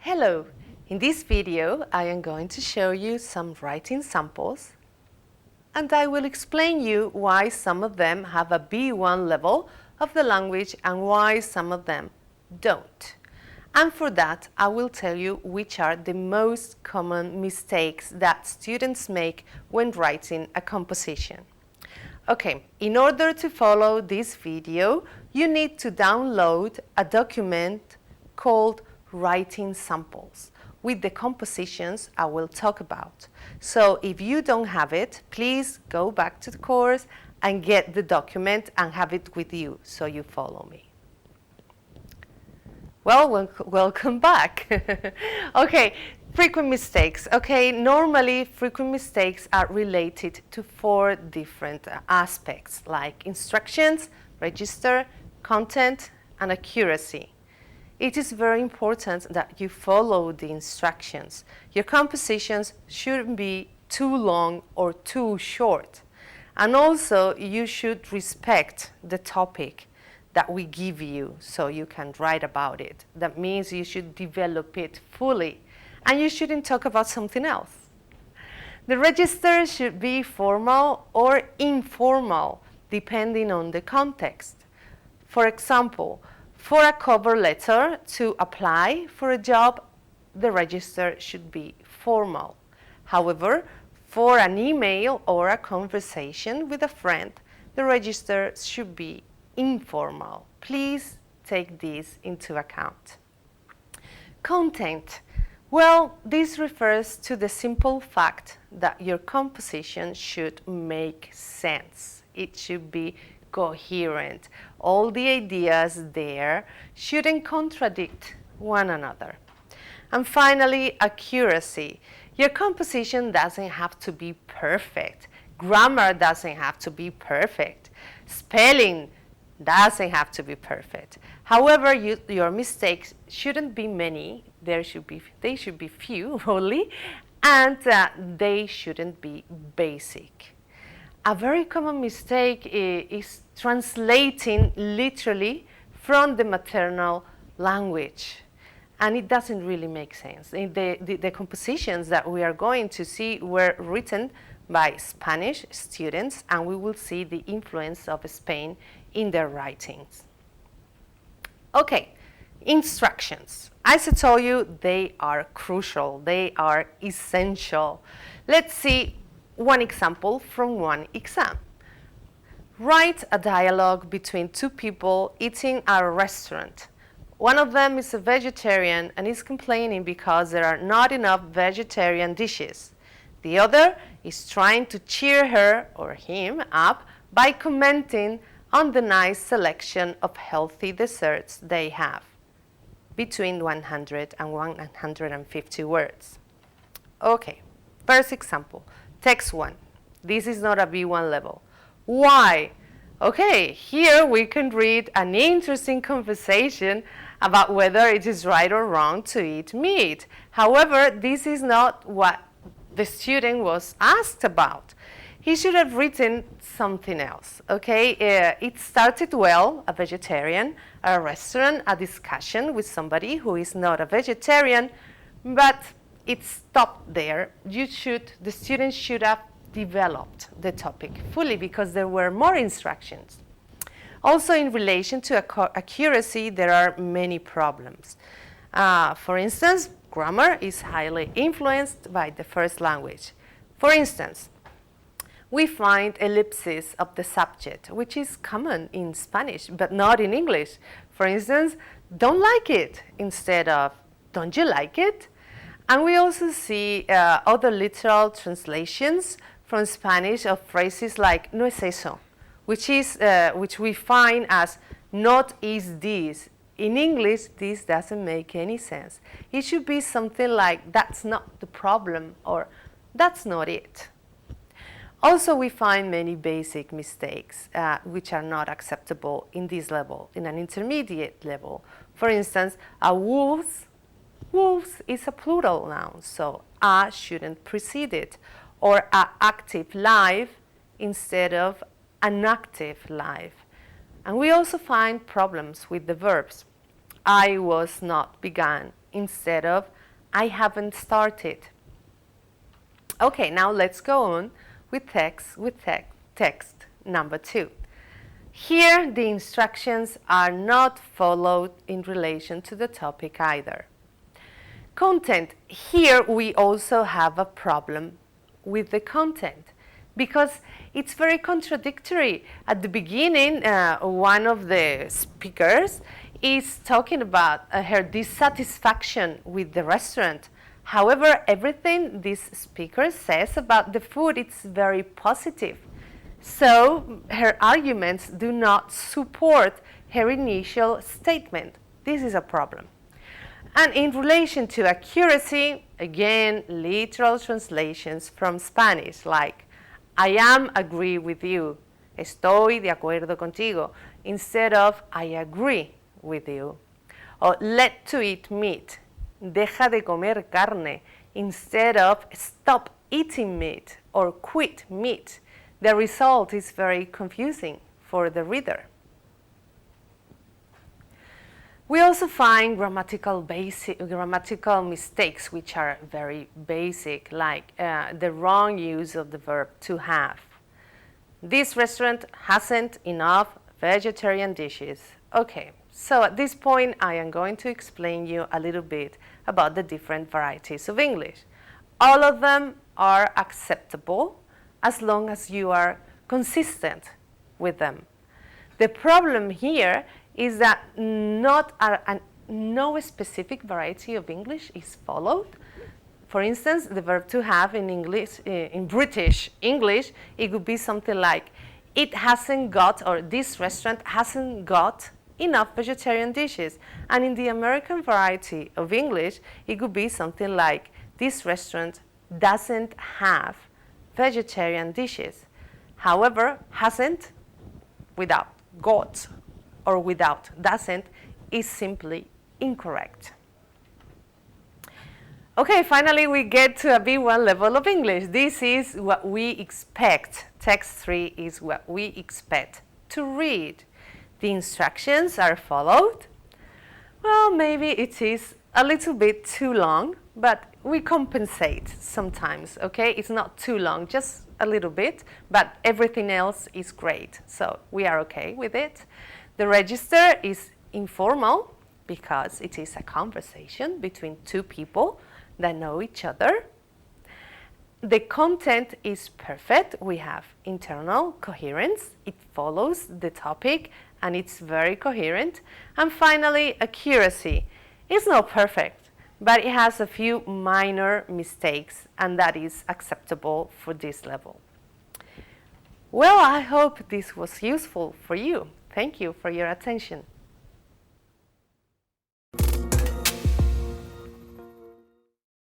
Hello! In this video, I am going to show you some writing samples, and I will explain you why some of them have a B1 level of the language and why some of them don't. And for that, I will tell you which are the most common mistakes that students make when writing a composition. Okay, in order to follow this video, you need to download a document called Writing Samples with the compositions I will talk about. So if you don't have it, please go back to the course and get the document and have it with you so you follow me. Well, welcome back. Okay, frequent mistakes. Okay, normally frequent mistakes are related to 4 different aspects like instructions, register, content, and accuracy. It is very important that you follow the instructions. Your compositions shouldn't be too long or too short. And also, you should respect the topic that we give you so you can write about it. That means you should develop it fully, and you shouldn't talk about something else. The register should be formal or informal, depending on the context. For example, for a cover letter to apply for a job, the register should be formal. However, for an email or a conversation with a friend, the register should be informal. Please take this into account. Content. Well, this refers to the simple fact that your composition should make sense. It should be coherent. All the ideas there shouldn't contradict one another. And finally, accuracy. Your composition doesn't have to be perfect. Grammar doesn't have to be perfect. Spelling doesn't have to be perfect. However, your mistakes shouldn't be many. They should be few only, and they shouldn't be basic. A very common mistake is translating literally from the maternal language, and it doesn't really make sense. The compositions that we are going to see were written by Spanish students, and we will see the influence of Spain in their writings. Okay, instructions. As I told you, they are crucial, they are essential. Let's see one example from one exam. Write a dialogue between 2 people eating at a restaurant. One of them is a vegetarian and is complaining because there are not enough vegetarian dishes. The other is trying to cheer her or him up by commenting on the nice selection of healthy desserts they have. Between 100 and 150 words. Okay, first example. Text 1. This is not a B1 level. Why? Okay, here we can read an interesting conversation about whether it is right or wrong to eat meat. However, this is not what the student was asked about. He should have written something else, okay? It started well, a vegetarian, a restaurant, a discussion with somebody who is not a vegetarian, but it stopped there. The student should have developed the topic fully because there were more instructions. Also, in relation to accuracy, there are many problems. For instance, grammar is highly influenced by the first language. For instance, we find ellipses of the subject, which is common in Spanish, but not in English. For instance, don't like it instead of don't you like it? And we also see other literal translations from Spanish of phrases like no es eso, which we find as not is this. In English, this doesn't make any sense. It should be something like that's not the problem or that's not it. Also, we find many basic mistakes which are not acceptable in this level, in an intermediate level. For instance, a wolves is a plural noun, so a shouldn't precede it, or a active live instead of an active live. And we also find problems with the verbs. I was not began instead of I haven't started. Okay, now let's go on with text number 2. Here, the instructions are not followed in relation to the topic either. Content. Here we also have a problem with the content because it's very contradictory. At the beginning, one of the speakers is talking about her dissatisfaction with the restaurant. However, everything this speaker says about the food is very positive. So her arguments do not support her initial statement. This is a problem. And in relation to accuracy, again, literal translations from Spanish, like I am agree with you, estoy de acuerdo contigo, instead of I agree with you. Or let to eat meat, deja de comer carne, instead of stop eating meat or quit meat. The result is very confusing for the reader. We also find grammatical mistakes which are very basic, like the wrong use of the verb to have. This restaurant hasn't enough vegetarian dishes. Okay, so at this point I am going to explain you a little bit about the different varieties of English. All of them are acceptable as long as you are consistent with them. The problem here is that no specific variety of English is followed. For instance, the verb to have in English, in British English, it would be something like, it hasn't got, or this restaurant hasn't got enough vegetarian dishes. And in the American variety of English, it could be something like, this restaurant doesn't have vegetarian dishes. However, hasn't without got or without doesn't is simply incorrect. Okay, finally we get to a B1 level of English. This is what we expect. Text 3 is what we expect to read. The instructions are followed. Well, maybe it is a little bit too long, but we compensate sometimes, okay? It's not too long, just a little bit, but everything else is great, so we are okay with it. The register is informal because it is a conversation between two people that know each other. The content is perfect. We have internal coherence. It follows the topic and it's very coherent. And finally, accuracy. It's not perfect, but it has a few minor mistakes, and that is acceptable for this level. Well, I hope this was useful for you. Thank you for your attention.